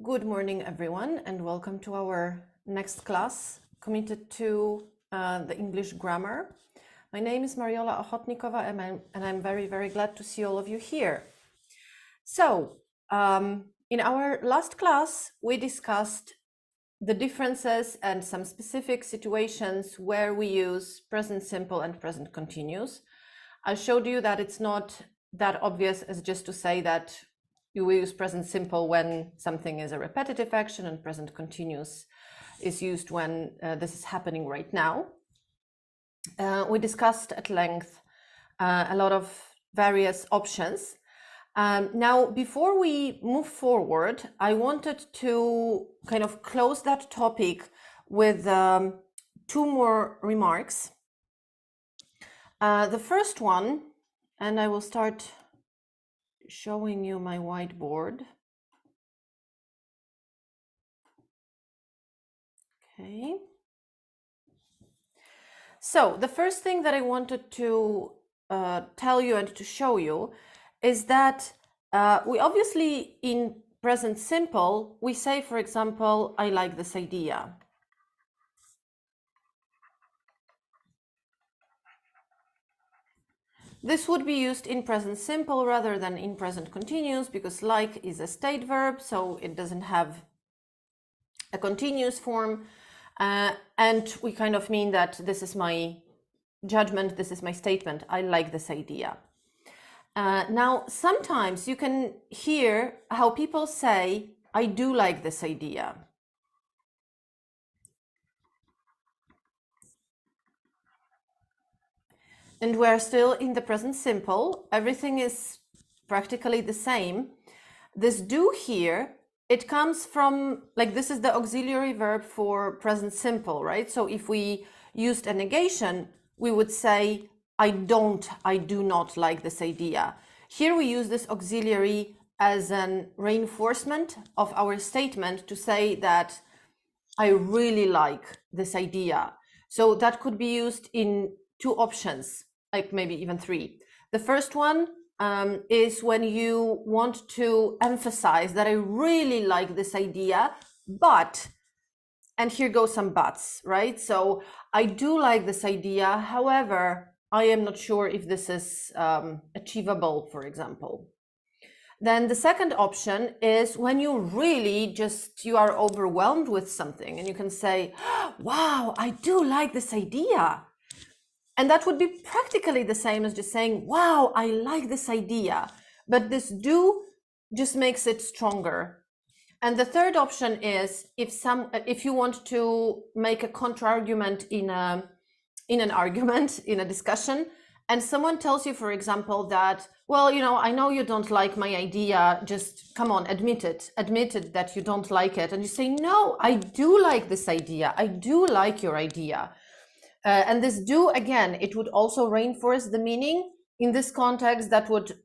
Good morning, everyone, and welcome to our next class committed to the English grammar. My name is Mariola Ochotnikova, and I'm very, very glad to see all of you here. So, in our last class, we discussed the differences and some specific situations where we use present simple and present continuous. I showed you that it's not that obvious as just to say that you use present simple when something is a repetitive action, and present continuous is used when this is happening right now. We discussed at length a lot of various options. Now, before we move forward, I wanted to kind of close that topic with two more remarks. The first one, and I will start showing you my whiteboard. Okay. So the first thing that I wanted to tell you and to show you is that we obviously in present simple, we say, for example, I like this idea. This would be used in present simple rather than in present continuous because like is a state verb, so it doesn't have a continuous form. And we kind of mean that this is my judgment, this is my statement, I like this idea. Now, sometimes you can hear how people say, I do like this idea. And we're still in the present simple. Everything is practically the same. This do here, it comes from, like, this is the auxiliary verb for present simple, right? So if we used a negation, we would say, I do not like this idea. Here we use this auxiliary as an reinforcement of our statement to say that I really like this idea. So that could be used in two options, like maybe even three. The first one is when you want to emphasize that I really like this idea, but, and here go some buts, right? So I do like this idea, however, I am not sure if this is achievable, for example. Then the second option is when you really you are overwhelmed with something and you can say, wow, I do like this idea. And that would be practically the same as just saying, wow, I like this idea. But this do just makes it stronger. And the third option is if you want to make a counter-argument in an argument, in a discussion, and someone tells you, for example, that, well, you know, I know you don't like my idea, just come on, admit it that you don't like it. And you say, no, I do like this idea. I do like your idea. And this do, again, it would also reinforce the meaning. In this context, that would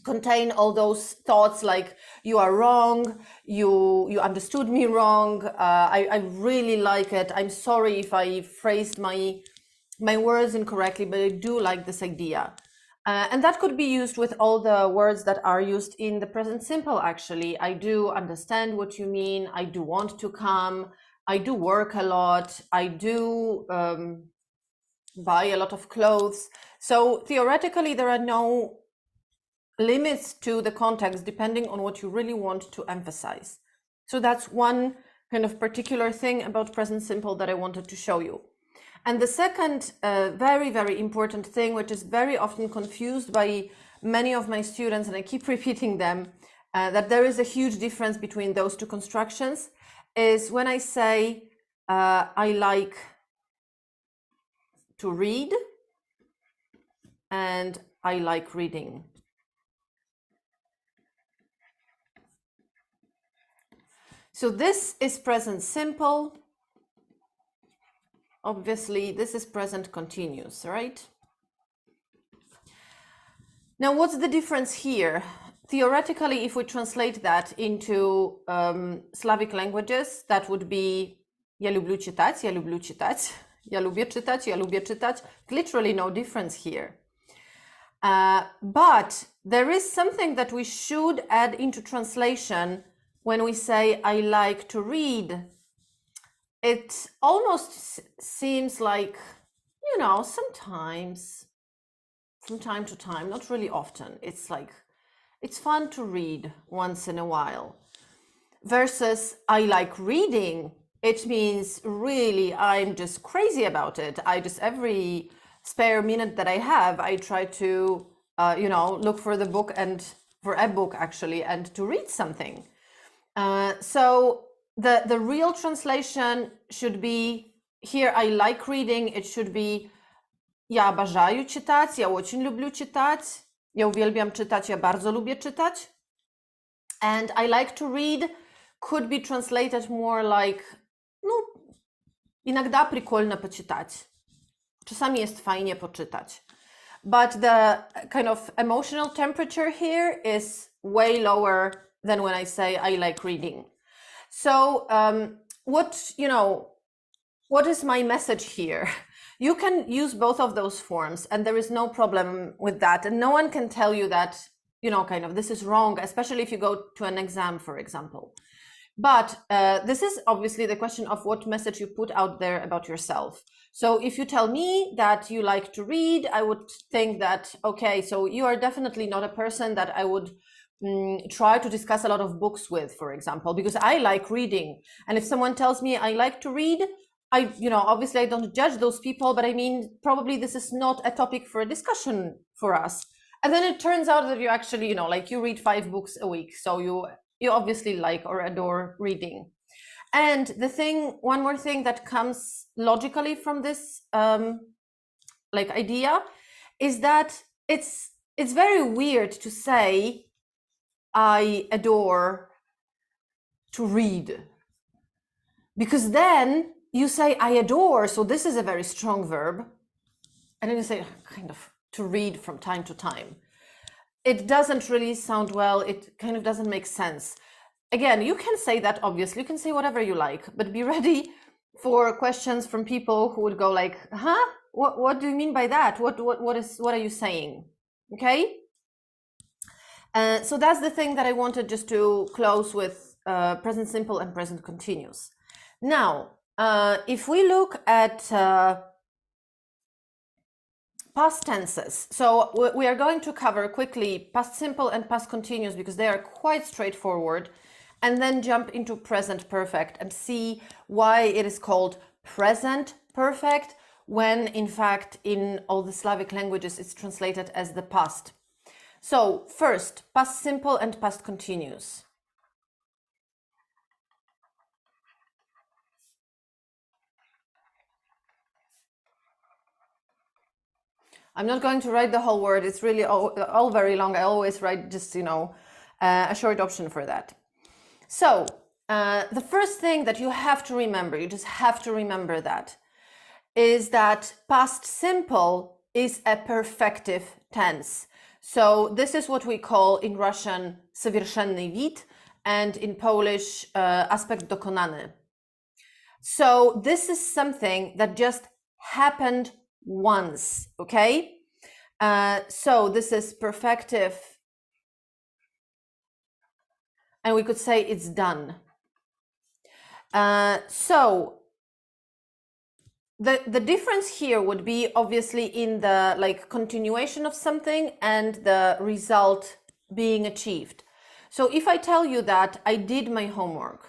contain all those thoughts like, you are wrong, you understood me wrong, I really like it, I'm sorry if I phrased my words incorrectly, but I do like this idea. And that could be used with all the words that are used in the present simple, actually. I do understand what you mean, I do want to come, I do work a lot, I do buy a lot of clothes. So theoretically, there are no limits to the context depending on what you really want to emphasize. So that's one kind of particular thing about present simple that I wanted to show you. And the second very, very important thing, which is very often confused by many of my students, and I keep repeating them, that there is a huge difference between those two constructions, is when I say I like to read and I like reading. So this is present simple. Obviously, this is present continuous, right? Now, what's the difference here? Theoretically, if we translate that into Slavic languages, that would be ja lubię czytać, ja lubię czytać, ja lubię czytać, ja lubię czytać. Literally no difference here. But there is something that we should add into translation when we say I like to read, it almost seems like, you know, sometimes, from time to time, not really often, it's like, it's fun to read once in a while. Versus I like reading, it means really I'm just crazy about it. I just, every spare minute that I have, I try to, you know, look for the book and for a book actually, and to read something. So the real translation should be, here I like reading, it should be я обожаю читать, я очень люблю читать, я uwielbiam czytać, ja bardzo lubię czytać. And I like to read could be translated more like, no, иногда прикольно почитать. Czasami jest fajnie poczytać. But the kind of emotional temperature here is way lower than when I say I like reading. So what is my message here? You can use both of those forms and there is no problem with that. And no one can tell you that, you know, kind of this is wrong, especially if you go to an exam, for example. But this is obviously the question of what message you put out there about yourself. So if you tell me that you like to read, I would think that, okay, so you are definitely not a person that I would try to discuss a lot of books with, for example, because I like reading. And if someone tells me I like to read, obviously I don't judge those people, but I mean, probably this is not a topic for a discussion for us. And then it turns out that you actually, like you read 5 books a week. So you obviously like or adore reading. And one more thing that comes logically from this idea is that it's very weird to say I adore to read, because then you say I adore, so this is a very strong verb, and then you say kind of to read from time to time. It doesn't really sound well. It kind of doesn't make sense. Again, you can say that, obviously, you can say whatever you like, but be ready for questions from people who would go like, huh? What do you mean by that? What are you saying? Okay? So that's the thing that I wanted just to close with present simple and present continuous. Now, if we look at past tenses, so we are going to cover quickly past simple and past continuous because they are quite straightforward, and then jump into present perfect and see why it is called present perfect when in fact in all the Slavic languages it's translated as the past. So first, past simple and past continuous. I'm not going to write the whole word. It's really all very long. I always write just, a short option for that. So the first thing that you have to remember, you just have to remember that, is that past simple is a perfective tense. So this is what we call in Russian совершенный вид and in Polish aspekt dokonany. So this is something that just happened once, okay? So this is perfective, and we could say it's done. So the difference here would be obviously in the continuation of something and the result being achieved. So if I tell you that I did my homework,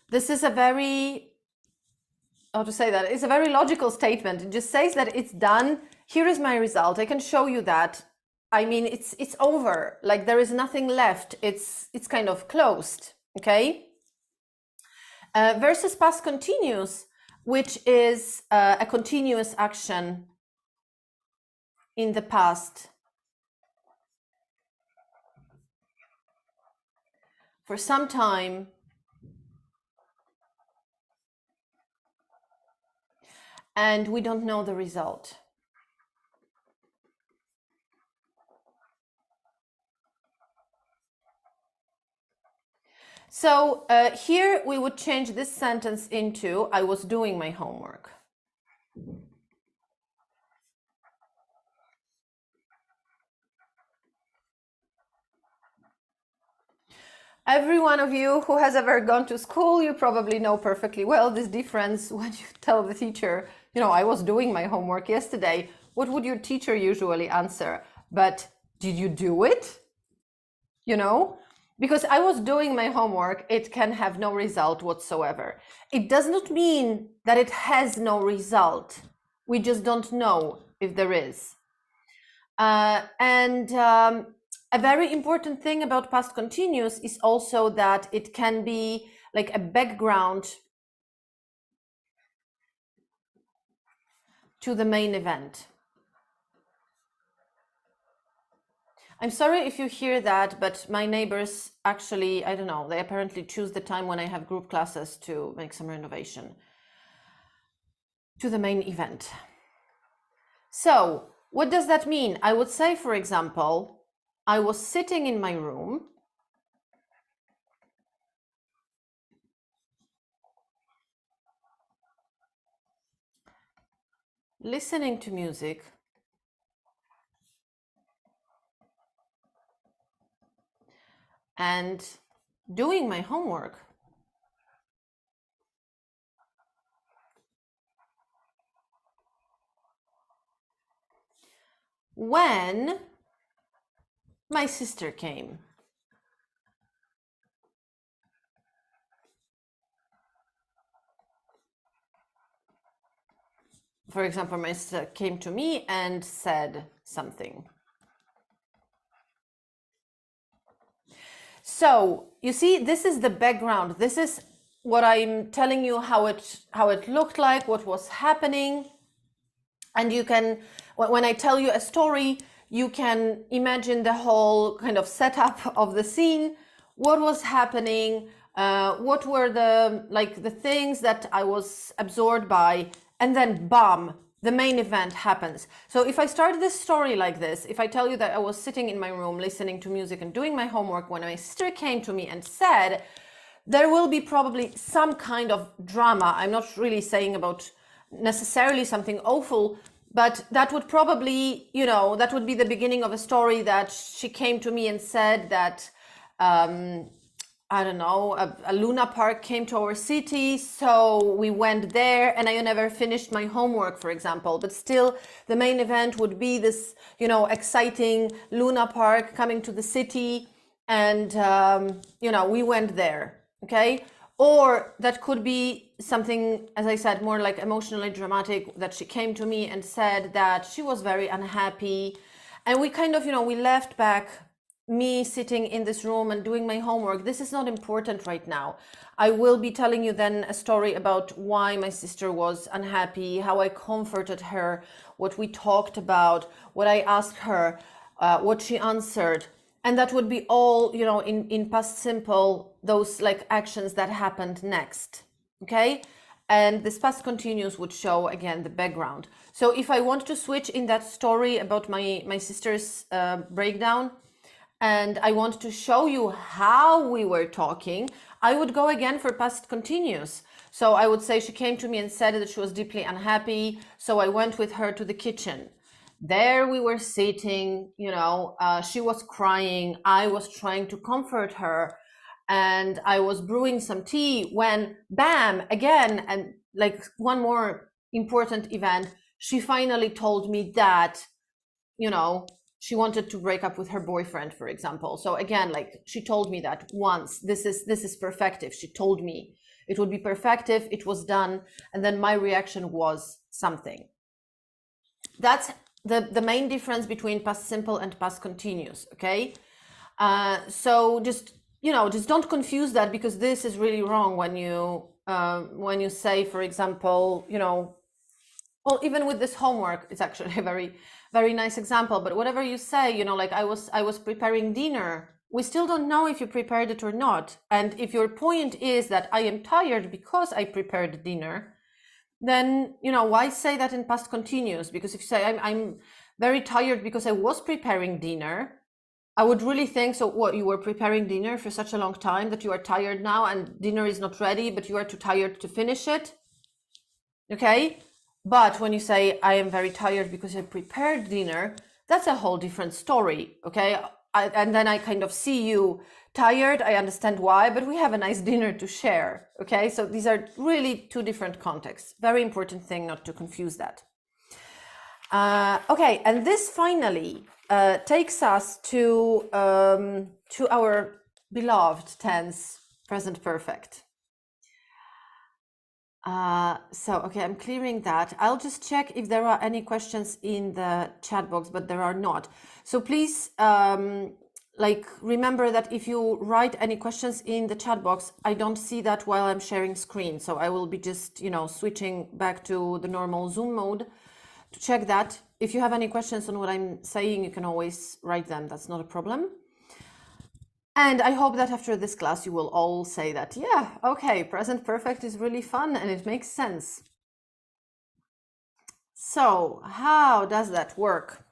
this is a very, how to say that, it's a very logical statement. It just says that it's done. Here is my result. I can show you that. I mean, it's over. Like there is nothing left. It's kind of closed. Okay. Versus past continuous, which is a continuous action in the past for some time, and we don't know the result. So here we would change this sentence into I was doing my homework. Every one of you who has ever gone to school, you probably know perfectly well this difference when you tell the teacher, you know, I was doing my homework yesterday. What would your teacher usually answer? But did you do it? You know, because I was doing my homework, it can have no result whatsoever. It does not mean that it has no result. We just don't know if there is. A very important thing about past continuous is also that it can be like a background to the main event. I'm sorry if you hear that, but my neighbors actually, I don't know, they apparently choose the time when I have group classes to make some renovation to the main event. So what does that mean? I would say, for example, I was sitting in my room listening to music and doing my homework. When my sister came. For example, my sister came to me and said something. So you see, this is the background. This is what I'm telling you, how it looked like, what was happening. And you can, when I tell you a story, you can imagine the whole kind of setup of the scene, what was happening, what were the things that I was absorbed by, and then bam, the main event happens. So if I start this story like this, if I tell you that I was sitting in my room listening to music and doing my homework when my sister came to me and said, there will be probably some kind of drama. I'm not really saying about necessarily something awful, but that would probably, you know, that would be the beginning of a story that she came to me and said that, I don't know, a Luna Park came to our city, so we went there and I never finished my homework, for example. But still, the main event would be this, you know, exciting Luna Park coming to the city and, you know, we went there, okay? Or that could be something, as I said, more like emotionally dramatic, that she came to me and said that she was very unhappy. And we kind of, you know, we left back me sitting in this room and doing my homework. This is not important right now. I will be telling you then a story about why my sister was unhappy, how I comforted her, what we talked about, what I asked her, what she answered. And that would be all, you know, in past simple, those like actions that happened next, okay? And this past continuous would show again the background. So if I want to switch in that story about my sister's breakdown, and I want to show you how we were talking, I would go again for past continuous. So I would say she came to me and said that she was deeply unhappy. So I went with her to the kitchen. There we were sitting, you know, she was crying. I was trying to comfort her and I was brewing some tea when bam, again, and like one more important event, she finally told me that, you know, she wanted to break up with her boyfriend, for example. So again, like she told me that once, this is perfective. She told me it would be perfective. It was done. And then my reaction was something. That's the main difference between past simple and past continuous. Okay. So just, you know, just don't confuse that, because this is really wrong when you say, for example, you know, well, even with this homework, it's actually a very nice example, but whatever you say, you know, like I was preparing dinner, we still don't know if you prepared it or not. And if your point is that I am tired because I prepared dinner, then, you know, why say that in past continuous? Because if you say I'm very tired because I was preparing dinner, I would really think, so what, you were preparing dinner for such a long time that you are tired now and dinner is not ready, but you are too tired to finish it? Okay. But when you say, I am very tired because I prepared dinner, that's a whole different story, okay? and then I kind of see you tired, I understand why, but we have a nice dinner to share. Okay, so these are really two different contexts. Very important thing not to confuse that. Okay, and this finally takes us to our beloved tense, present perfect. Okay, I'm clearing that. I'll just check if there are any questions in the chat box, but there are not. So please, remember that if you write any questions in the chat box, I don't see that while I'm sharing screen. So I will be just, switching back to the normal Zoom mode to check that. If you have any questions on what I'm saying, you can always write them. That's not a problem. And I hope that after this class, you will all say that, yeah, okay, present perfect is really fun and it makes sense. So how does that work?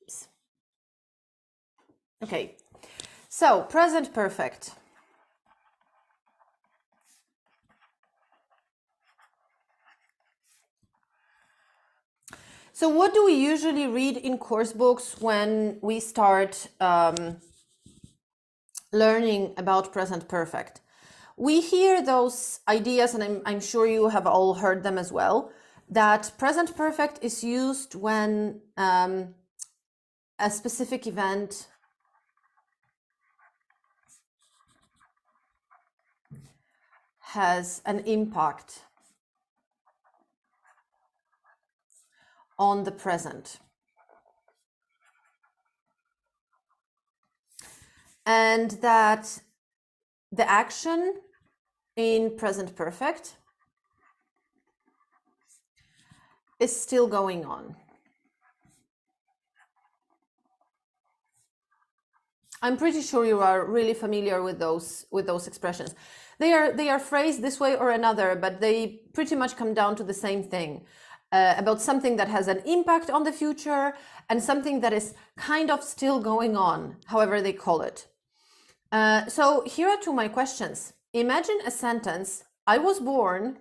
Oops. Okay, so present perfect. So what do we usually read in course books when we start learning about present perfect? We hear those ideas, and I'm sure you have all heard them as well, that present perfect is used when a specific event has an impact on the present. And that the action in present perfect is still going on. I'm pretty sure you are really familiar with those expressions. They are phrased this way or another, but they pretty much come down to the same thing. About something that has an impact on the future and something that is kind of still going on, however they call it. So here are two of my questions. Imagine a sentence: I was born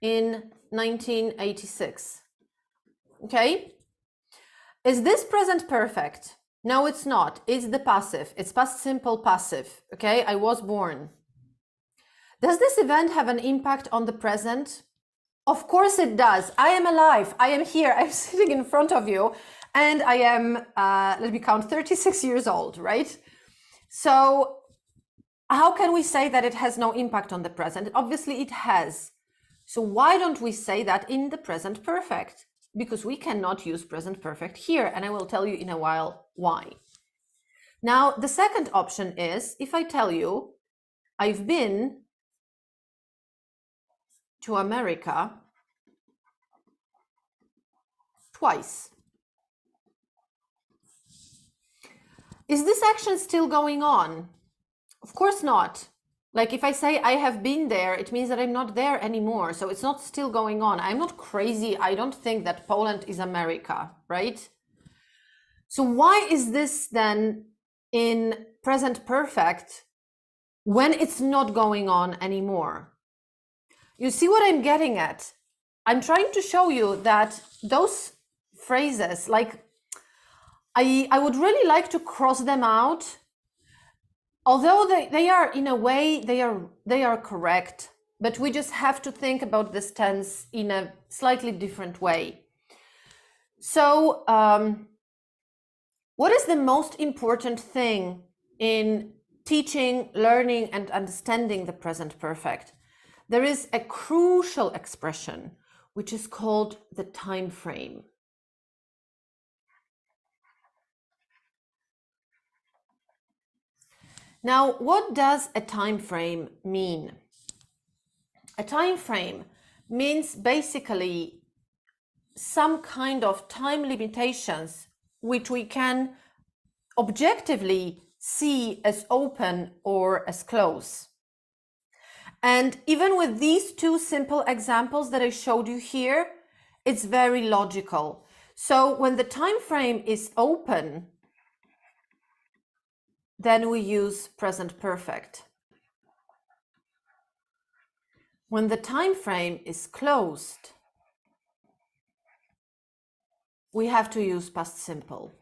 in 1986. Okay? Is this present perfect? No, it's not. It's the passive. It's past simple passive. Okay? I was born. Does this event have an impact on the present? Of course it does. I am alive. I am here. I'm sitting in front of you. And I am, let me count, 36 years old, right? So how can we say that it has no impact on the present? Obviously it has. So why don't we say that in the present perfect? Because we cannot use present perfect here. And I will tell you in a while why. Now, the second option is if I tell you I've been to America twice. Is this action still going on? Of course not. Like if I say I have been there, it means that I'm not there anymore. So it's not still going on. I'm not crazy. I don't think that Poland is America, right? So why is this then in present perfect when it's not going on anymore? You see what I'm getting at? I'm trying to show you that those phrases, like I would really like to cross them out. Although they are, in a way, they are correct, but we just have to think about this tense in a slightly different way. So what is the most important thing in teaching, learning, and understanding the present perfect? There is a crucial expression, which is called the time frame. Now, what does a time frame mean? A time frame means basically some kind of time limitations which we can objectively see as open or as close. And even with these two simple examples that I showed you here, it's very logical. So when the time frame is open, then we use present perfect. When the time frame is closed, we have to use past simple.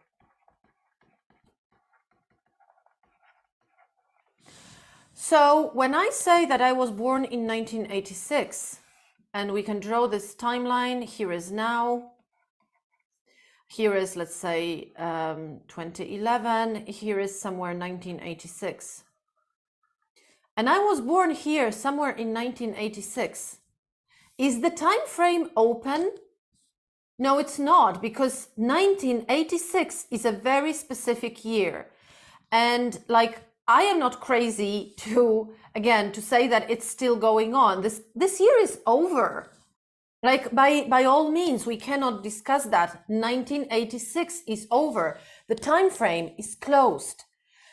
So when I say that I was born in 1986, and we can draw this timeline, here is now, here is, let's say, 2011, here is somewhere 1986. And I was born here somewhere in 1986. Is the time frame open? No, it's not, because 1986 is a very specific year. And like, I am not crazy to say that it's still going on. This year is over. Like, by all means, we cannot discuss that. 1986 is over. The time frame is closed.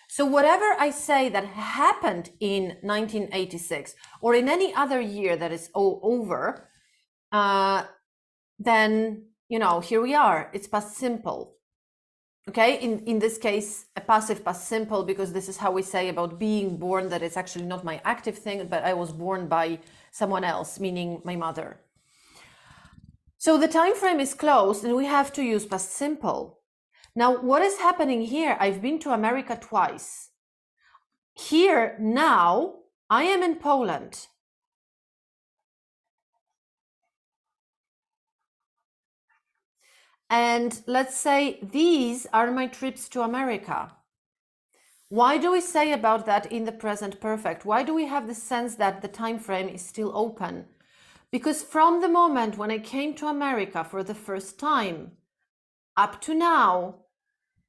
So whatever I say that happened in 1986 or in any other year that is over, then, you know, here we are. It's past simple. Okay, in this case, a passive past simple, because this is how we say about being born, that it's actually not my active thing, but I was born by someone else, meaning my mother. So the time frame is closed and we have to use past simple. Now, what is happening here? I've been to America twice. Here now, I am in Poland. And let's say these are my trips to America. Why do we say about that in the present perfect? Why do we have the sense that the time frame is still open? Because from the moment when I came to America for the first time, up to now,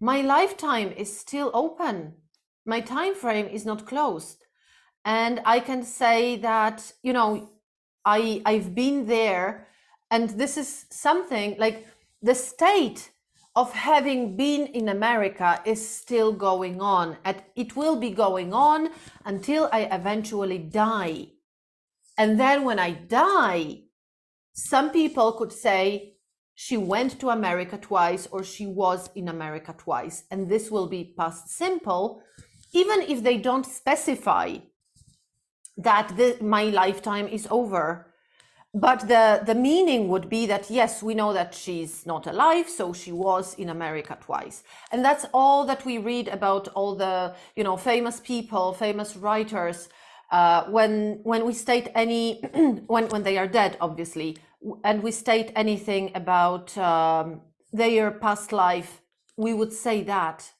my lifetime is still open. My time frame is not closed. And I can say that, you know, I've been there, and this is something like the state of having been in America is still going on, and it will be going on until I eventually die. And then when I die, some people could say she went to America twice or she was in America twice, and this will be past simple, even if they don't specify that my lifetime is over. But the meaning would be that, yes, we know that she's not alive, so she was in America twice. And that's all that we read about all the, you know, famous people, famous writers, when we state any, when they are dead, obviously, and we state anything about their past life, we would say that.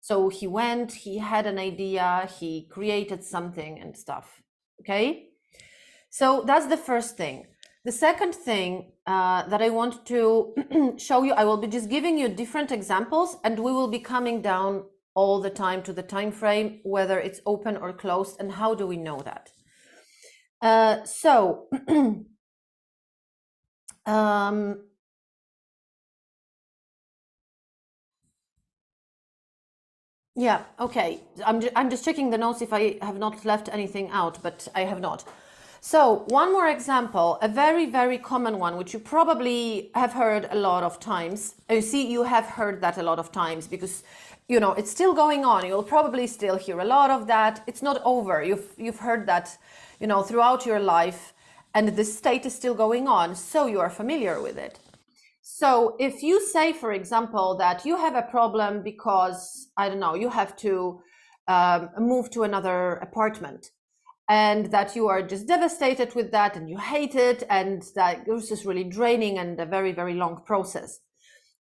So he went, he had an idea, he created something and stuff, okay? So that's the first thing. The second thing that I want to show you, I will be just giving you different examples, and we will be coming down all the time to the time frame, whether it's open or closed, and how do we know that? Yeah, okay. I'm just checking the notes if I have not left anything out, but I have not. So one more example, a very, very common one, which you probably have heard a lot of times. You see, you have heard that a lot of times because, you know, it's still going on. You'll probably still hear a lot of that. It's not over. You've heard that, you know, throughout your life, and this state is still going on. So you are familiar with it. So if you say, for example, that you have a problem because, I don't know, you have to move to another apartment, and that you are just devastated with that and you hate it, and that this is really draining and a very, very long process.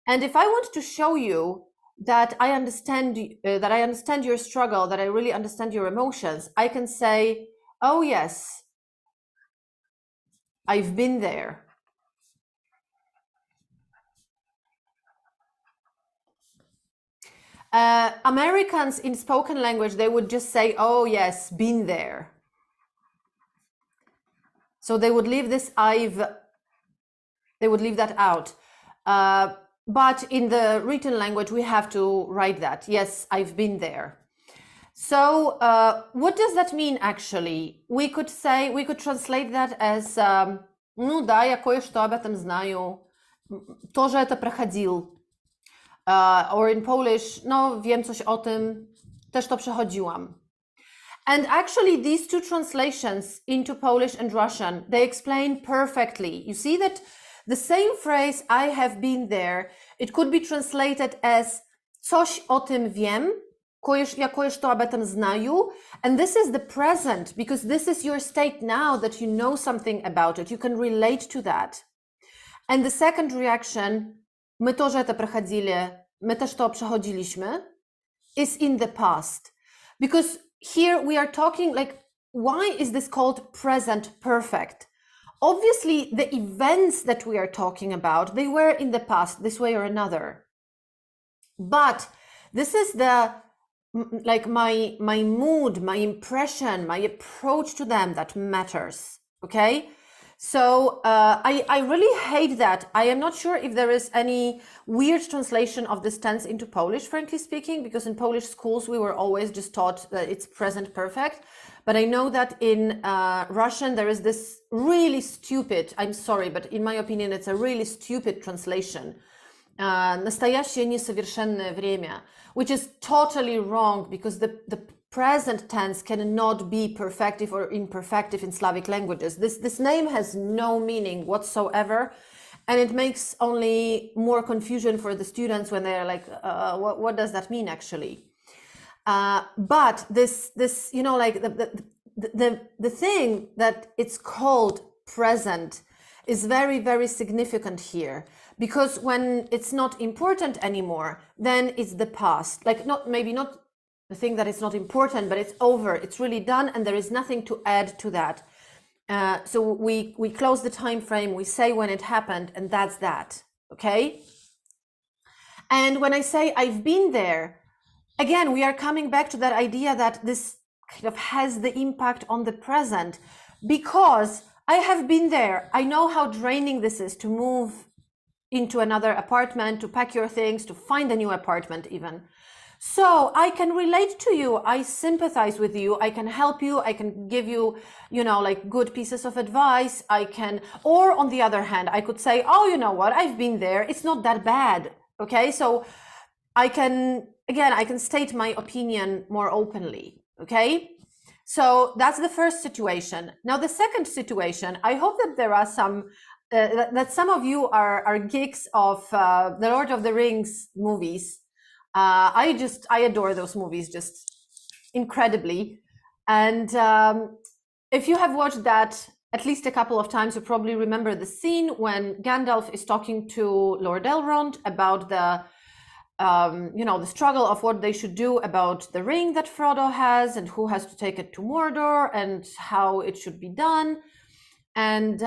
And if I want to show you that I understand your struggle, that I really understand your emotions, I can say, oh yes, I've been there. Americans in spoken language, they would just say, oh yes, been there. So they would leave this they would leave that out. But in the written language, we have to write that. Yes, I've been there. So what does that mean actually? We could translate that as ну да, я кое-что об этом знаю. Тоже это проходил. Or in Polish, no, wiem coś o tym, też to przechodziłam. And actually, these two translations into Polish and Russian, they explain perfectly. You see that The same phrase, I have been there, it could be translated as coś o tym wiem, ja кое-что об этом знаю, and this is the present, because this is your state now that you know something about it, you can relate to that. And the second reaction, my тоже это проходили, my też to przechodziliśmy, is in the past. Because here we are talking like, why is this called present perfect? Obviously, the events that we are talking about, they were in the past, this way or another. But this is the, like my mood, my impression, my approach to them that matters, okay? So I really hate that. I am not sure if there is any weird translation of this tense into Polish, frankly speaking, because in Polish schools we were always just taught that it's present perfect. But I know that in Russian there is this really stupid, I'm sorry, but in my opinion it's a really stupid translation. Настоящее несовершенное время, which is totally wrong, because the present tense cannot be perfective or imperfective in Slavic languages. This name has no meaning whatsoever, and it makes only more confusion for the students when they're like, what does that mean actually? But this, you know, like the thing that it's called present is very, very significant here, because when it's not important anymore, then it's the past. Like maybe not the thing that is not important, but it's over, it's really done, and there is nothing to add to that. So we close the time frame, we say when it happened, and that's that, okay? And when I say I've been there, again, we are coming back to that idea that this kind of has the impact on the present, because I have been there. I know how draining this is to move into another apartment, to pack your things, to find a new apartment even. So I can relate to you, I sympathize with you, I can help you, I can give you, you know, like good pieces of advice, I can, or on the other hand, I could say, oh, you know what, I've been there, it's not that bad, okay? So I can, again, I can state my opinion more openly, okay? So that's the first situation. Now the second situation, I hope that there are some, that some of you are geeks of the Lord of the Rings movies. I adore those movies just incredibly. And if you have watched that at least a couple of times, you probably remember the scene when Gandalf is talking to Lord Elrond about the, you know, the struggle of what they should do about the ring that Frodo has and who has to take it to Mordor and how it should be done. And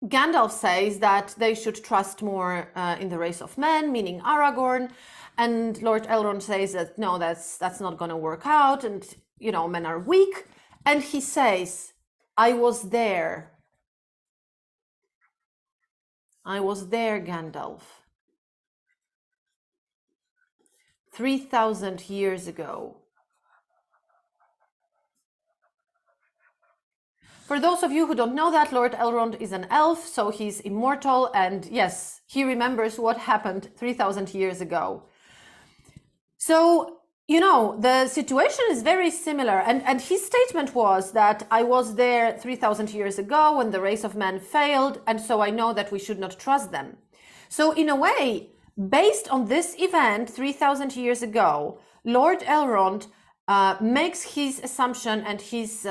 Gandalf says that they should trust more in the race of men, meaning Aragorn, and Lord Elrond says that no, that's not going to work out, and you know, men are weak. And he says, I was there, Gandalf, 3,000 years ago. For those of you who don't know that, Lord Elrond is an elf, so he's immortal, and yes, he remembers what happened 3,000 years ago. So, you know, the situation is very similar, and his statement was that I was there 3,000 years ago when the race of men failed, and so I know that we should not trust them. So in a way, based on this event 3,000 years ago, Lord Elrond makes his assumption and his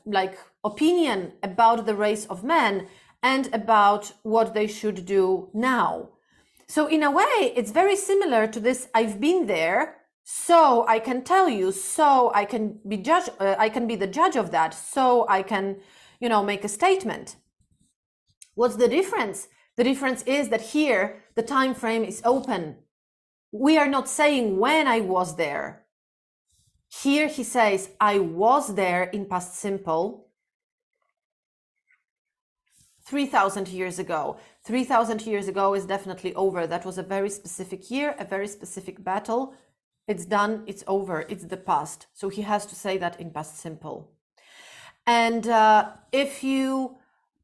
like opinion about the race of men and about what they should do now. So in a way, it's very similar to this, I've been there, so I can tell you, so I can be the judge of that, so I can, you know, make a statement. What's the difference? The difference is that here the time frame is open. We are not saying when I was there. Here he says, I was there in past simple 3,000 years ago. 3,000 years ago is definitely over. That was a very specific year, a very specific battle. It's done, it's over, it's the past. So he has to say that in past simple. And if you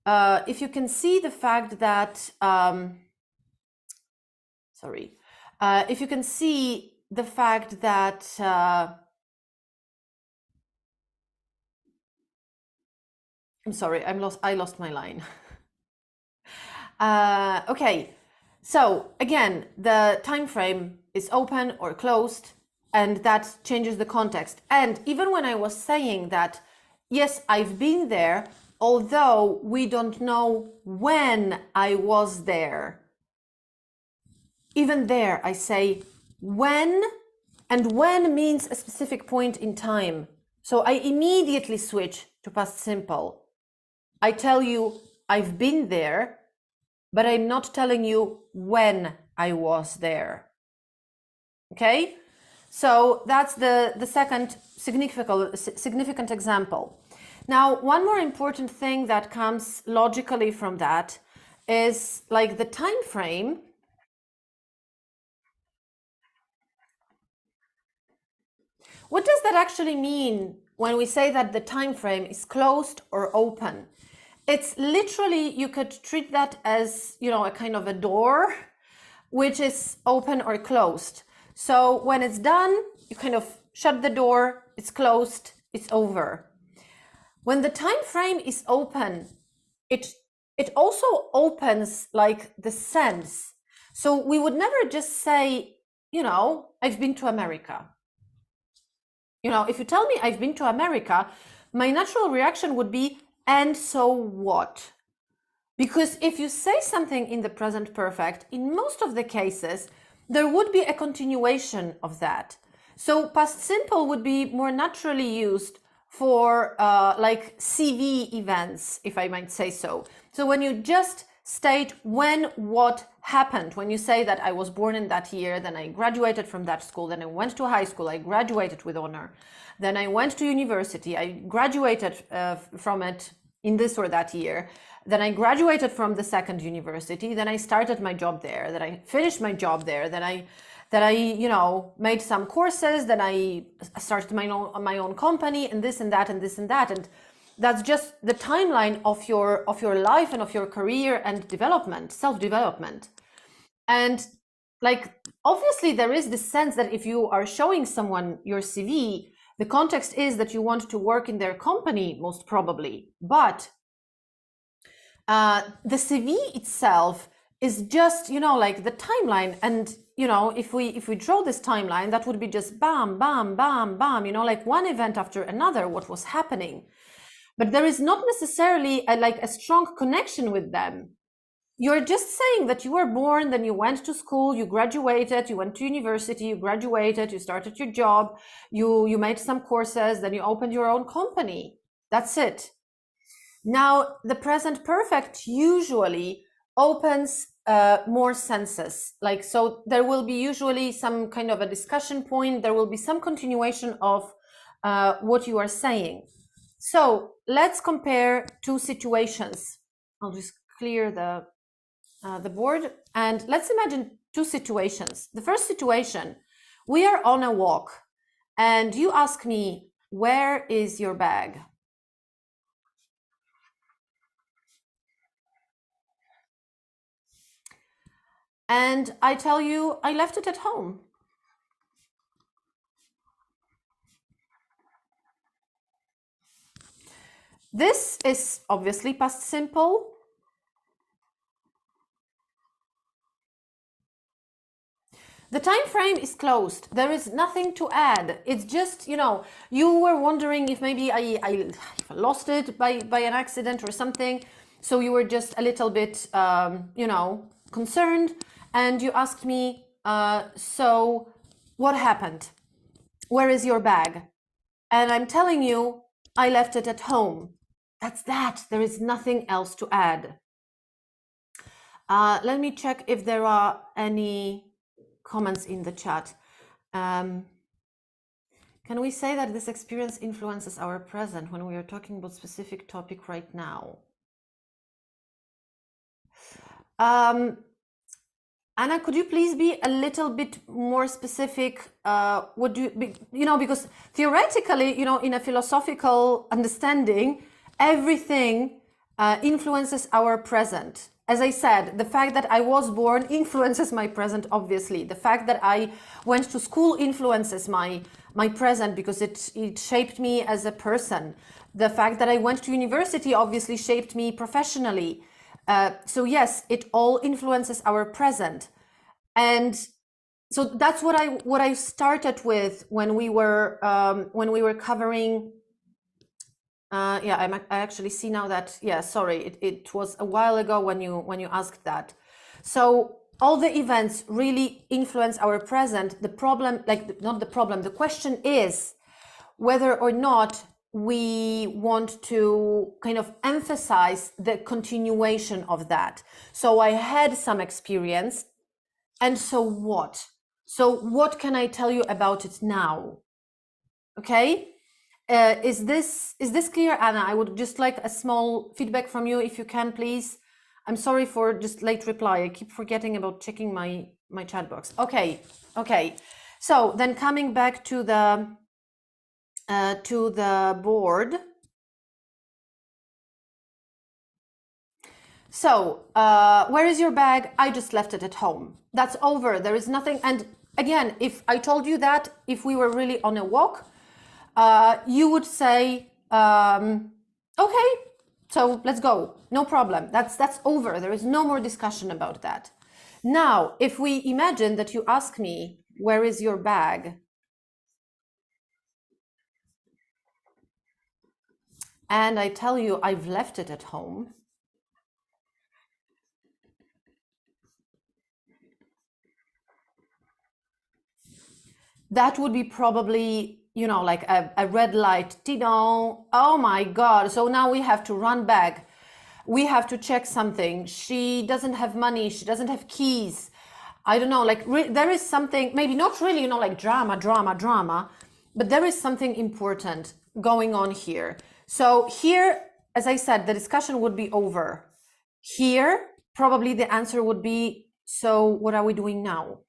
can see the fact that, if you can see the fact that, I'm sorry, I lost my line. Okay, so again, the time frame is open or closed, and that changes the context. And even when I was saying that, yes, I've been there, although we don't know when I was there, even there I say when, and when means a specific point in time. So I immediately switch to past simple. I tell you I've been there, but I'm not telling you when I was there. Okay? So that's the second significant example. Now, one more important thing that comes logically from that is like the time frame. What does that actually mean when we say that the time frame is closed or open? It's literally, you could treat that as, you know, a kind of a door, which is open or closed. So when it's done, you kind of shut the door, it's closed, it's over. When the time frame is open, it also opens like the sense. So we would never just say, you know, I've been to America. You know, if you tell me I've been to America, my natural reaction would be, and so what? Because if you say something in the present perfect, in most of the cases, there would be a continuation of that. So past simple would be more naturally used for like CV events, if I might say so. So when you just state when what happened, when you say that I was born in that year, then I graduated from that school, then I went to high school, I graduated with honor, then I went to university, I graduated from it in this or that year, then I graduated from the second university, then I started my job there, then I finished my job there, then I you know, made some courses, then I started my own company, and this and that and this and that. And that's just the timeline of your life and of your career and development, self-development. And like, obviously there is this sense that if you are showing someone your CV, the context is that you want to work in their company, most probably. But the CV itself is just, you know, like the timeline. And, you know, if we draw this timeline, that would be just bam, bam, bam, bam, you know, like one event after another, what was happening. But there is not necessarily a strong connection with them. You're just saying that you were born, then you went to school, you graduated, you went to university, you graduated, you started your job, you made some courses, then you opened your own company. That's it. Now, the present perfect usually opens more senses. Like, so there will be usually some kind of a discussion point. There will be some continuation of what you are saying. So let's compare two situations. I'll just clear the board, and let's imagine two situations. The first situation, we are on a walk and you ask me, where is your bag? And I tell you, I left it at home. This is obviously past simple. The time frame is closed. There is nothing to add. It's just, you know, you were wondering if maybe I lost it by an accident or something. So you were just a little bit, you know, concerned. And you asked me, so what happened? Where is your bag? And I'm telling you, I left it at home. That's that. There is nothing else to add. Let me check if there are any comments in the chat. Can we say that this experience influences our present when we are talking about specific topic right now? Anna, could you please be a little bit more specific? What do you know, because theoretically, you know, in a philosophical understanding, everything influences our present. As I said, the fact that I was born influences my present, obviously. The fact that I went to school influences my present because it shaped me as a person. The fact that I went to university obviously shaped me professionally. So yes, it all influences our present. And so that's what I started with when we were covering. I actually see now that, yeah, sorry, it was a while ago when you asked that. So all the events really influence our present. The problem, like not the problem, the question is whether or not we want to kind of emphasize the continuation of that. So I had some experience, and so what? So what can I tell you about it now? Okay. Is this clear, Anna? I would just like a small feedback from you, if you can, please. I'm sorry for just late reply. I keep forgetting about checking my chat box. Okay. So then coming back to the board. So where is your bag? I just left it at home. That's over. There is nothing. And again, if I told you that, if we were really on a walk, you would say, okay, so let's go. No problem. That's over. There is no more discussion about that. Now, if we imagine that you ask me, where is your bag? And I tell you, I've left it at home. That would be probably, you know, like a red light, Tino, oh my God. So now we have to run back. We have to check something. She doesn't have money. She doesn't have keys. I don't know, like there is something, maybe not really, you know, like drama, but there is something important going on here. So here, as I said, the discussion would be over. Here, probably the answer would be, so what are we doing now?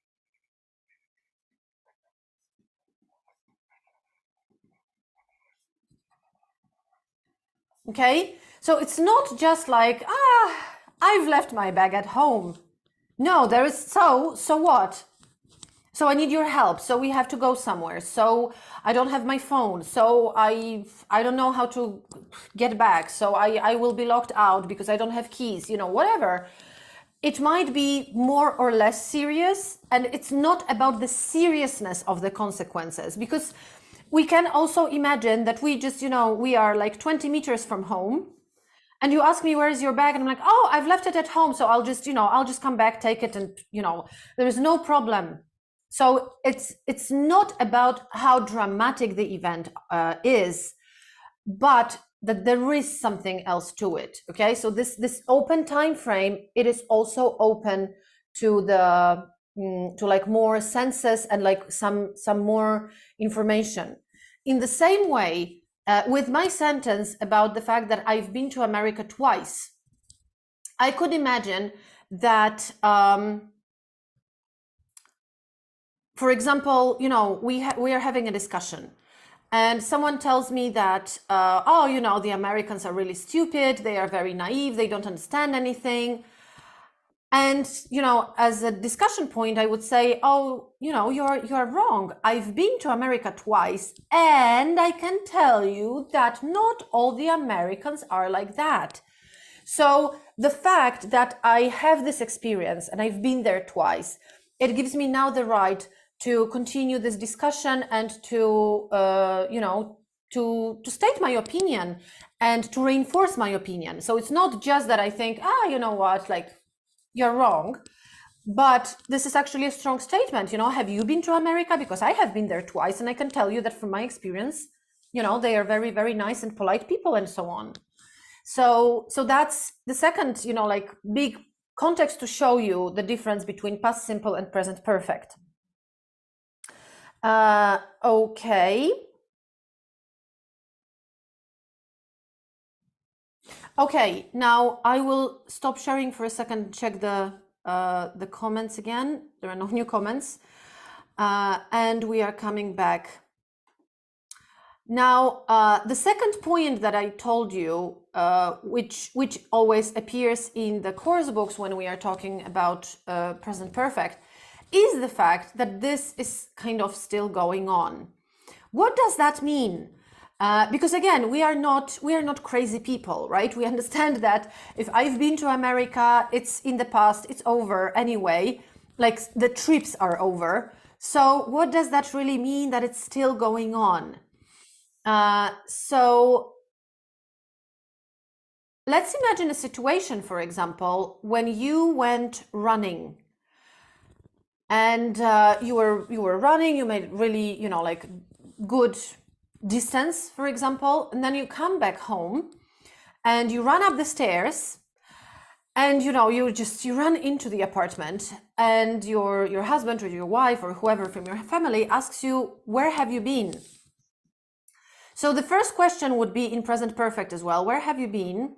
Okay, so it's not just like, I've left my bag at home. No, there is, so what? So I need your help. So we have to go somewhere. So I don't have my phone. So I don't know how to get back. So I will be locked out because I don't have keys, you know, whatever. It might be more or less serious, and it's not about the seriousness of the consequences, because we can also imagine that we just, you know, we are like 20 meters from home, and you ask me, where is your bag? And I'm like, oh, I've left it at home. So I'll just, you know, I'll just come back, take it, and, you know, there is no problem. So it's not about how dramatic the event is, but that there is something else to it. Okay, so this open time frame, it is also open to the to like more senses and like some more information. In the same way, with my sentence about the fact that I've been to America twice, I could imagine that, for example, you know, we are having a discussion, and someone tells me that, oh, you know, the Americans are really stupid. They are very naive. They don't understand anything. And, you know, as a discussion point, I would say, oh, you know, you're wrong. I've been to America twice, and I can tell you that not all the Americans are like that. So the fact that I have this experience and I've been there twice, it gives me now the right to continue this discussion and to, you know, to state my opinion and to reinforce my opinion. So it's not just that I think, you know what, like, you're wrong, but this is actually a strong statement. You know, have you been to America? Because I have been there twice, and I can tell you that from my experience, you know, they are very, very nice and polite people and so on. So that's the second, you know, like big context to show you the difference between past simple and present perfect. Okay. Okay, now I will stop sharing for a second, check the comments again. There are no new comments. And we are coming back. Now, the second point that I told you, which always appears in the course books when we are talking about present perfect, is the fact that this is kind of still going on. What does that mean? Because again, we are not crazy people, right? We understand that if I've been to America, it's in the past, it's over anyway. Like the trips are over. So what does that really mean that it's still going on? So let's imagine a situation, for example, when you went running and you were running, you made really, like good distance, for example, and then you come back home and you run up the stairs and you run into the apartment and your husband or your wife or whoever from your family asks you, where have you been? So the first question would be in present perfect as well. Where have you been?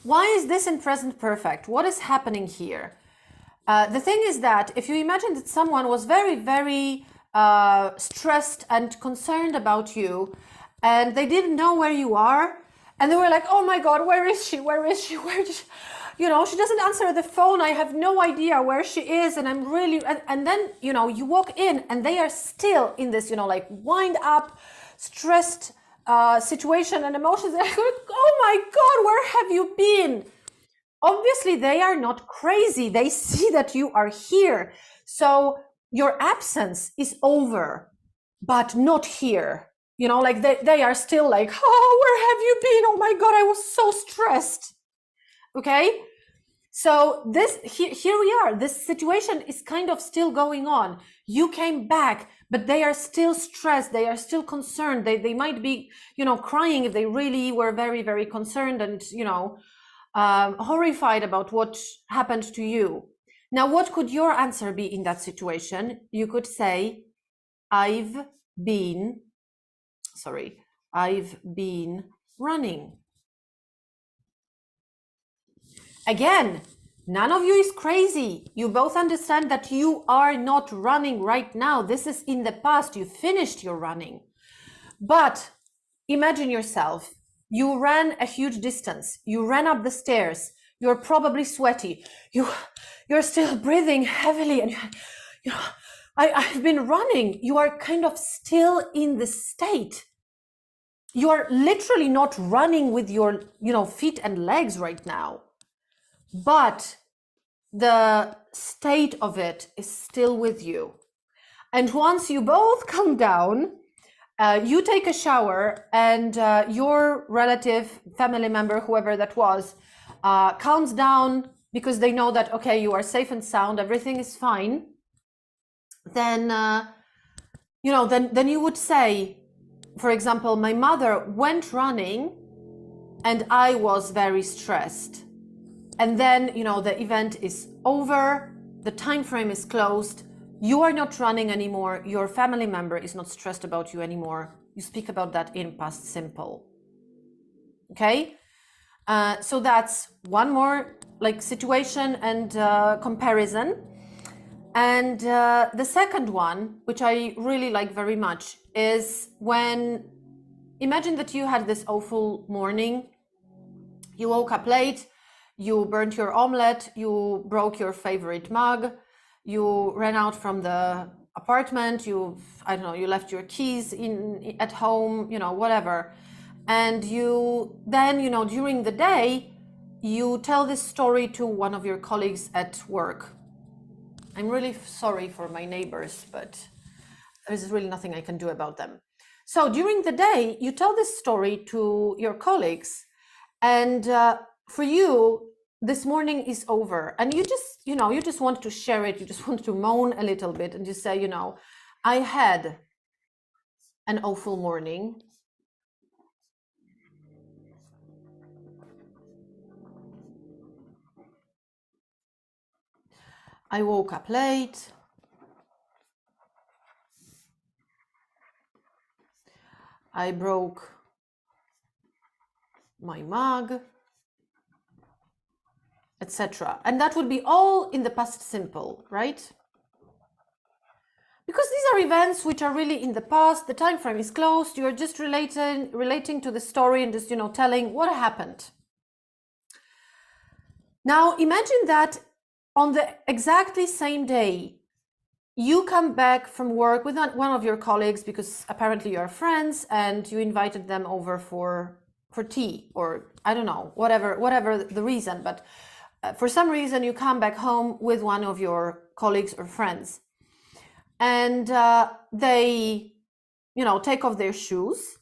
Why is this in present perfect? What is happening here? The thing is that if you imagine that someone was very, very stressed and concerned about you, and they didn't know where you are, and they were like, oh my God, where is she? Where is she? Where did she? She doesn't answer the phone. I have no idea where she is. And I'm really, and then, you walk in and they are still in this, like wind up, stressed situation and emotions. They're like, oh my God, where have you been? Obviously, they are not crazy. They see that you are here. So your absence is over, but not here. Like they are still like, oh, where have you been? Oh my God, I was so stressed. Okay. So here we are. This situation is kind of still going on. You came back, but they are still stressed. They are still concerned. They might be, crying if they really were very, very concerned and, horrified about what happened to you. Now, what could your answer be in that situation? You could say, I've been running. Again, none of you is crazy. You both understand that you are not running right now. This is in the past. You finished your running. But imagine yourself. You ran a huge distance. You ran up the stairs. You're probably sweaty. You're still breathing heavily. And I've been running. You are kind of still in the state. You are literally not running with your, feet and legs right now. But the state of it is still with you. And once you both calm down, you take a shower and your relative, family member, whoever that was, calms down because they know that, okay, you are safe and sound, everything is fine. Then, then you would say, for example, my mother went running and I was very stressed. And then, the event is over, the time frame is closed, you are not running anymore, your family member is not stressed about you anymore. You speak about that in past simple. Okay? So that's one more situation and comparison. And the second one, which I really like very much, is when, imagine that you had this awful morning, you woke up late, you burnt your omelette, you broke your favorite mug, you ran out from the apartment, you left your keys at home, whatever. And you then, during the day, you tell this story to one of your colleagues at work. I'm really sorry for my neighbors, but there's really nothing I can do about them. So during the day, you tell this story to your colleagues, and for you, this morning is over, and you just want to share it. You just want to moan a little bit and just say, I had an awful morning. I woke up late. I broke my mug, etc. And that would be all in the past simple, right? Because these are events which are really in the past, the time frame is closed, you're just relating to the story and just, telling what happened. Now, imagine that on the exactly same day, you come back from work with one of your colleagues because apparently you're friends and you invited them over for tea, or I don't know, whatever the reason, but for some reason you come back home with one of your colleagues or friends, and they, you know, take off their shoes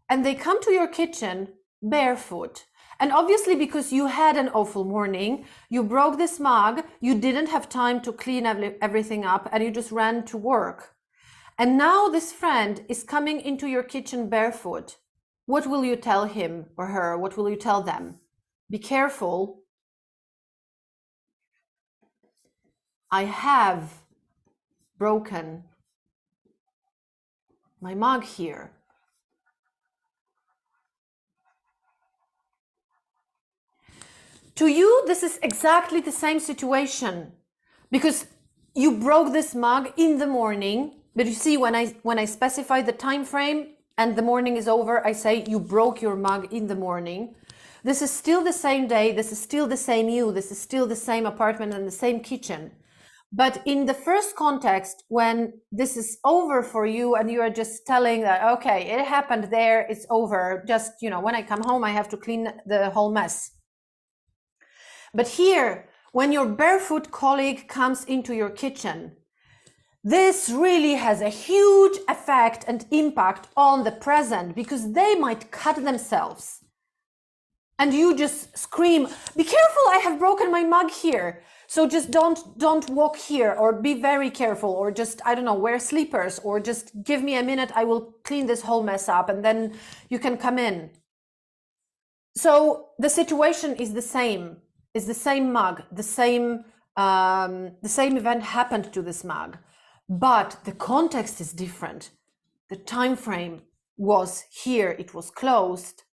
and they come to your kitchen barefoot. And obviously, because you had an awful morning, you broke this mug, you didn't have time to clean everything up, and you just ran to work. And now this friend is coming into your kitchen barefoot. What will you tell him or her? What will you tell them? Be careful. I have broken my mug here. To you, this is exactly the same situation, because you broke this mug in the morning. But you see, when I specify the time frame and the morning is over, I say you broke your mug in the morning. This is still the same day. This is still the same you. This is still the same apartment and the same kitchen. But in the first context, when this is over for you and you are just telling that, okay, it happened there, it's over. Just, you know, when I come home, I have to clean the whole mess. But here, when your barefoot colleague comes into your kitchen, this really has a huge effect and impact on the present, because they might cut themselves. And you just scream, be careful, I have broken my mug here. So just don't walk here, or be very careful, or just, I don't know, wear slippers, or just give me a minute, I will clean this whole mess up and then you can come in. So the situation is the same. It's the same mug, the same event happened to this mug, but the context is different. The time frame was here, it was closed,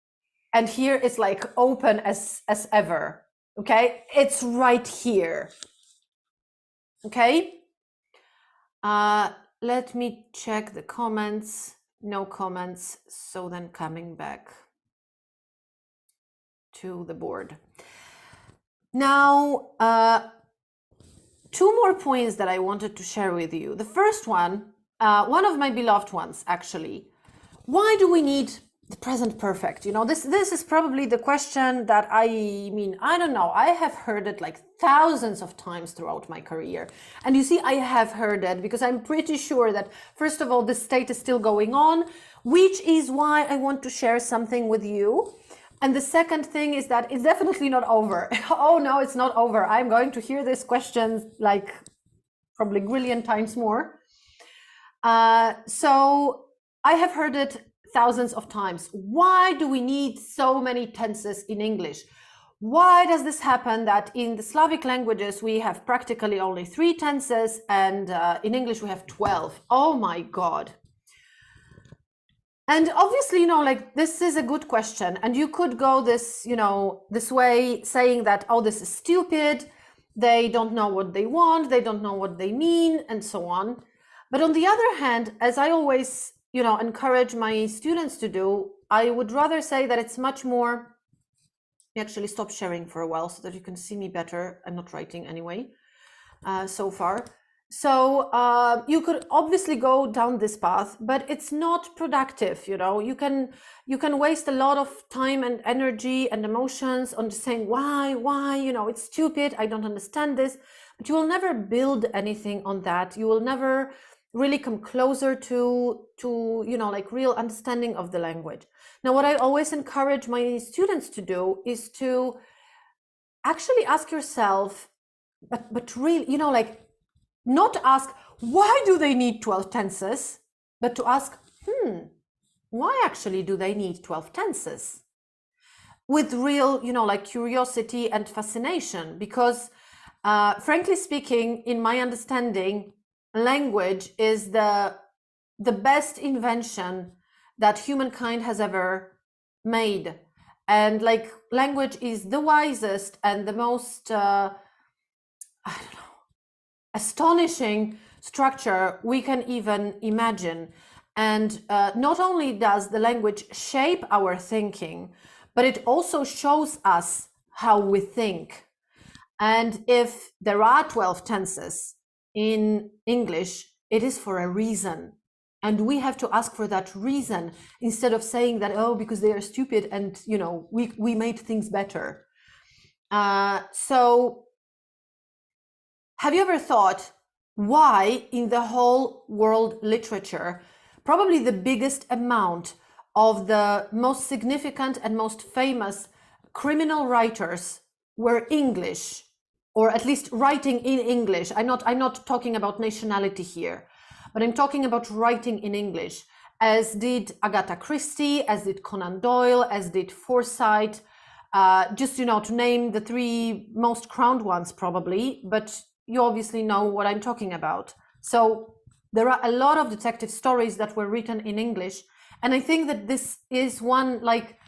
and here it's like open as ever. Okay, it's right here. Okay, let me check the comments. No comments. So then coming back to the board. Now, two more points that I wanted to share with you. The first one of my beloved ones, actually. Why do we need the present perfect? You know, this is probably the question that I don't know. I have heard it like thousands of times throughout my career. And you see, I have heard it because I'm pretty sure that, first of all, the state is still going on, which is why I want to share something with you. And the second thing is that it's definitely not over. Oh no, it's not over. I'm going to hear this question like probably a million times more. So I have heard it thousands of times. Why do we need so many tenses in English? Why does this happen that in the Slavic languages we have practically only 3 tenses, and in English we have 12? Oh my God. And obviously, you know, like, this is a good question, and you could go this, you know, this way, saying that, oh, this is stupid, they don't know what they want, they don't know what they mean, and so on. But on the other hand, as I always, you know, encourage my students to do, I would rather say that it's much more. Actually stop sharing for a while so that you can see me better. I'm not writing anyway so far. So you could obviously go down this path, but it's not productive. You know, you can waste a lot of time and energy and emotions on just saying why, you know, it's stupid, I don't understand this, but you will never build anything on that. You will never really come closer to you know, like, real understanding of the language. Now, what I always encourage my students to do is to actually ask yourself, but really, you know, like, not ask, why do they need 12 tenses, but to ask, why actually do they need 12 tenses? With real, you know, like, curiosity and fascination, because frankly speaking, in my understanding, language is the best invention that humankind has ever made. And like, language is the wisest and the most, I don't know, astonishing structure we can even imagine. And not only does the language shape our thinking, but it also shows us how we think. And if there are 12 tenses in English, it is for a reason. And we have to ask for that reason instead of saying that, oh, because they are stupid and, you know, we made things better. So have you ever thought why in the whole world literature, probably the biggest amount of the most significant and most famous criminal writers were English, or at least writing in English? I'm not talking about nationality here, but I'm talking about writing in English, as did Agatha Christie, as did Conan Doyle, as did Forsyth, just, you know, to name the three most crowned ones probably, but you obviously know what I'm talking about. So there are a lot of detective stories that were written in English. And I think that this is one, like,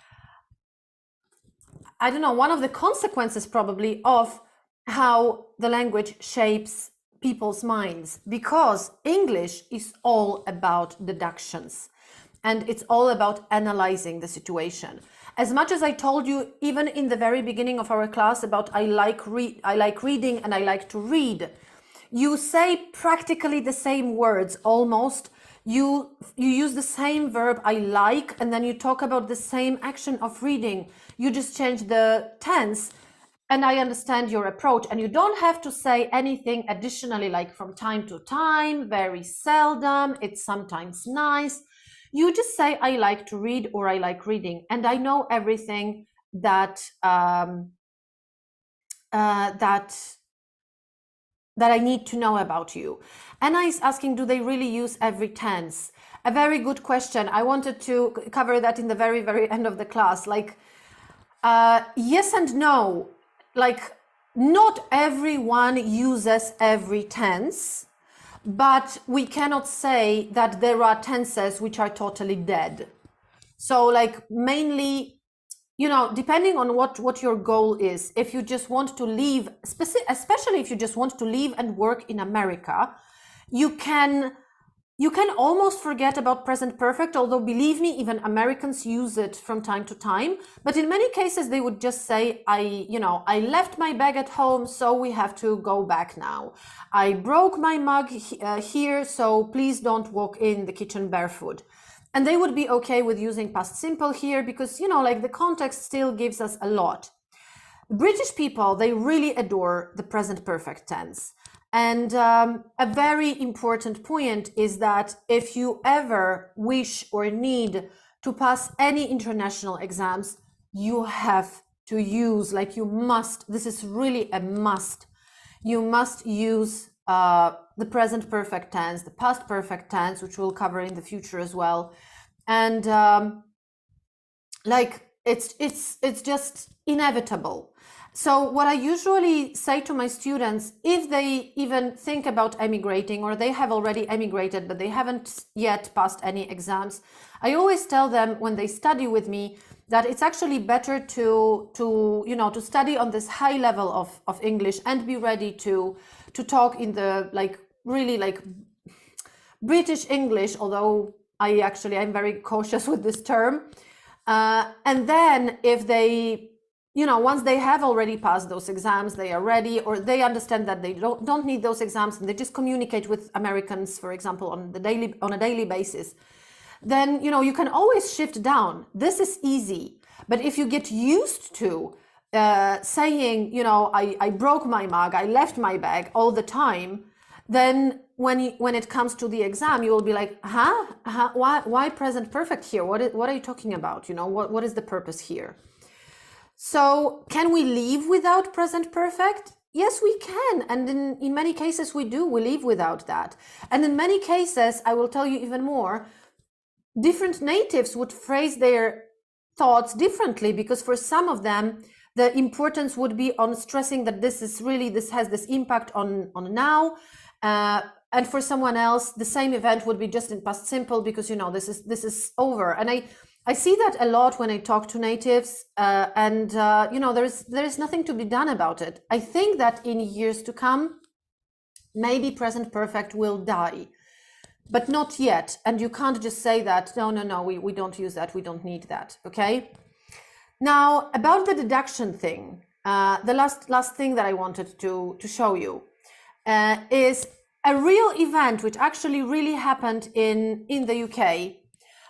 I don't know, one of the consequences probably of how the language shapes people's minds, because English is all about deductions and it's all about analyzing the situation. As much as I told you, even in the very beginning of our class, about I like reading and I like to read, you say practically the same words almost. You use the same verb I like, and then you talk about the same action of reading. You just change the tense, and I understand your approach. And you don't have to say anything additionally, like from time to time, very seldom, it's sometimes nice. You just say I like to read or I like reading, and I know everything that that I need to know about you. Anna is asking, do they really use every tense? A very good question. I wanted to cover that in the very, very end of the class. Like, yes and no. Like, not everyone uses every tense, but we cannot say that there are tenses which are totally dead. So like mainly, you know, depending on what your goal is, if you just want to leave, especially if you just want to live and work in America, you can almost forget about present perfect, although believe me, even Americans use it from time to time. But in many cases, they would just say, I left my bag at home, so we have to go back now. I broke my mug here, so please don't walk in the kitchen barefoot. And they would be okay with using past simple here because, you know, like the context still gives us a lot. British people, they really adore the present perfect tense. And a very important point is that if you ever wish or need to pass any international exams, you have to use, like you must, this is really a must. You must use the present perfect tense, the past perfect tense, which we'll cover in the future as well. And like it's just inevitable. So what I usually say to my students, if they even think about emigrating or they have already emigrated, but they haven't yet passed any exams, I always tell them when they study with me that it's actually better to study on this high level of English and be ready to talk in the like really like British English, although I'm very cautious with this term. And then if they, once they have already passed those exams, they are ready, or they understand that they don't need those exams and they just communicate with Americans, for example, on a daily basis, then, you can always shift down. This is easy. But if you get used to saying, I broke my mug, I left my bag all the time, then when it comes to the exam, you will be like, why present perfect here? What are you talking about? What is the purpose here? So can we leave without present perfect? Yes, we can. And in many cases we leave without that. And in many cases, I will tell you even more, different natives would phrase their thoughts differently, because for some of them, the importance would be on stressing that this has this impact on now. And for someone else, the same event would be just in past simple because, this is over. And I see that a lot when I talk to natives, and there is nothing to be done about it. I think that in years to come, maybe present perfect will die, but not yet. And you can't just say that, no, we don't use that, we don't need that, okay? Now, about the deduction thing, the last thing that I wanted to show you is a real event which actually really happened in the UK,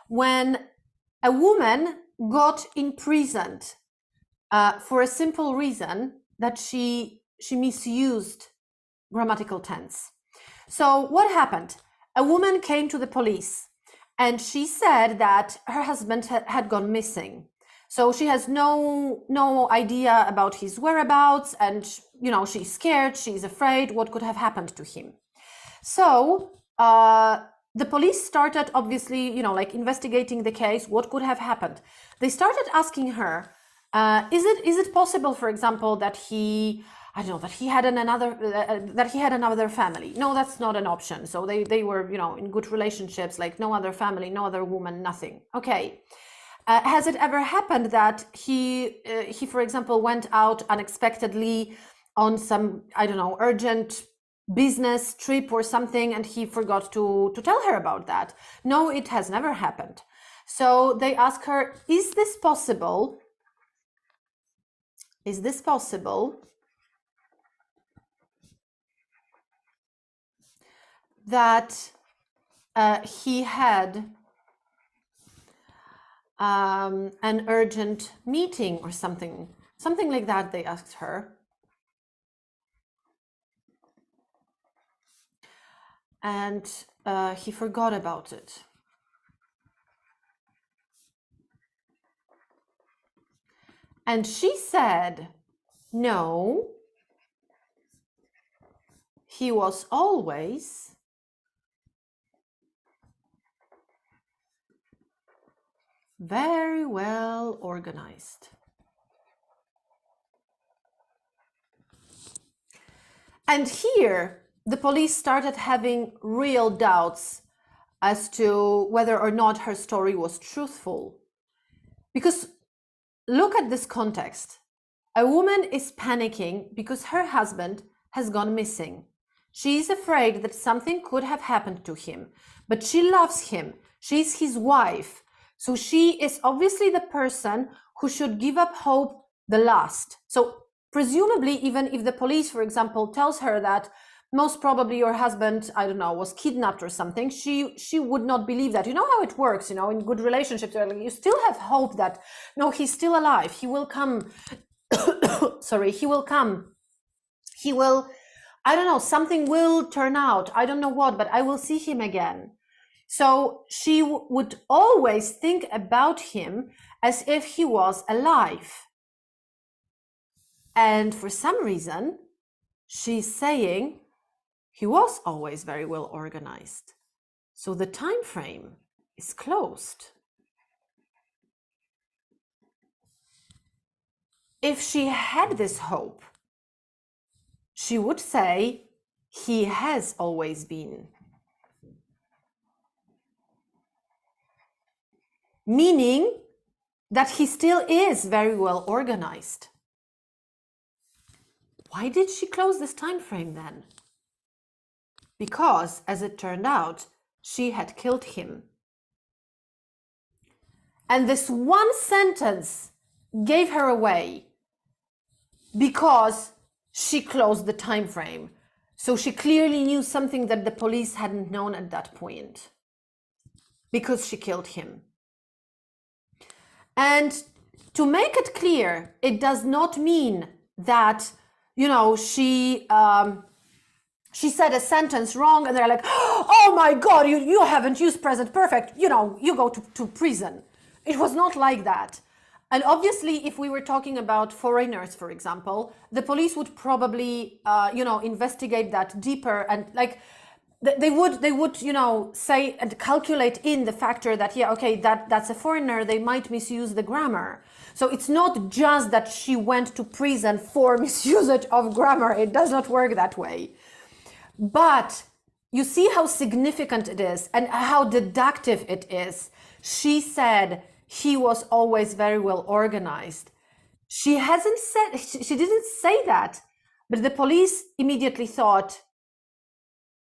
when a woman got imprisoned for a simple reason that she misused grammatical tense. So what happened? A woman came to the police and she said that her husband had gone missing. So she has no idea about his whereabouts, and she's scared, she's afraid what could have happened to him. So the police started, obviously, like investigating the case, what could have happened. They started asking her, is it possible, for example, that he had another family? No, that's not an option. So they were, in good relationships, like no other family, no other woman, nothing. Okay. Has it ever happened that he, for example, went out unexpectedly on some, urgent business trip or something, and he forgot to tell her about that? No, it has never happened. So they ask her, is this possible? Is this possible that he had an urgent meeting or something like that? They asked her. And he forgot about it. And she said, no, he was always very well organized. And here, the police started having real doubts as to whether or not her story was truthful. Because look at this context. A woman is panicking because her husband has gone missing. She is afraid that something could have happened to him, but she loves him. She's his wife. So she is obviously the person who should give up hope the last. So presumably, even if the police, for example, tells her that most probably your husband, was kidnapped or something, she would not believe that. You know how it works, in good relationships, you still have hope that, no, he's still alive. He will come. Sorry, he will come. He will, something will turn out. I don't know what, but I will see him again. So she would always think about him as if he was alive. And for some reason, she's saying he was always very well organized. So the time frame is closed. If she had this hope, she would say he has always been. Meaning that he still is very well organized. Why did she close this time frame then? Because, as it turned out, she had killed him. And this one sentence gave her away because she closed the time frame. So she clearly knew something that the police hadn't known at that point, because she killed him. And to make it clear, it does not mean that, she said a sentence wrong and they're like, oh my God, you haven't used present perfect, you go to prison. It was not like that. And obviously, if we were talking about foreigners, for example, the police would probably, investigate that deeper, and they would, say and calculate in the factor that, that's a foreigner, they might misuse the grammar. So it's not just that she went to prison for misusage of grammar. It does not work that way. But you see how significant it is and how deductive it is. She said he was always very well organized. She didn't say that, but the police immediately thought,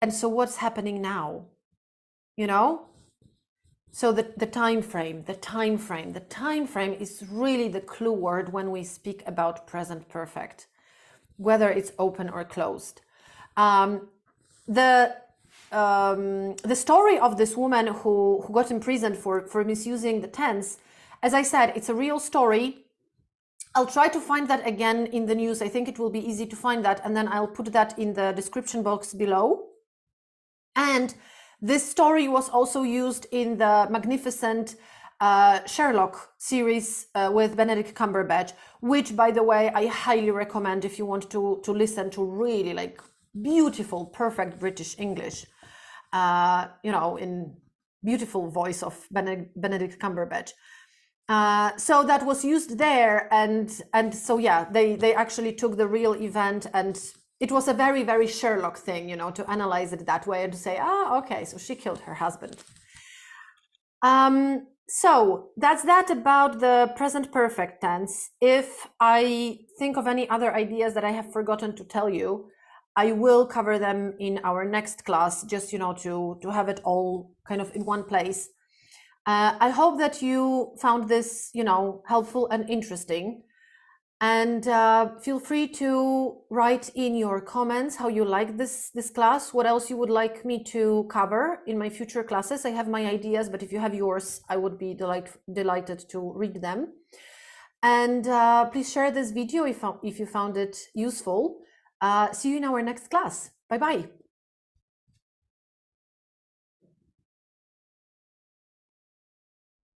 and so what's happening now? So the time frame is really the clue word when we speak about present perfect, whether it's open or closed. the story of this woman who got imprisoned for misusing the tense, as I said, it's a real story. I'll try to find that again in the news. I think it will be easy to find that, and then I'll put that in the description box below. And this story was also used in the magnificent Sherlock series with Benedict Cumberbatch, which, by the way, I highly recommend if you want to listen to really like beautiful, perfect British English, you know, in beautiful voice of Benedict Cumberbatch. So that was used there, and so yeah, they actually took the real event, and it was a very, very Sherlock thing, you know, to analyze it that way and to say, ah, okay, so she killed her husband. So that's that about the present perfect tense. If I think of any other ideas that I have forgotten to tell you, I will cover them in our next class, just, you know, to have it all kind of in one place. I hope that you found this, you know, helpful and interesting. And feel free to write in your comments how you like this class, what else you would like me to cover in my future classes. I have my ideas, but if you have yours, I would be delighted to read them. And please share this video if you found it useful. See you in our next class. Bye-bye.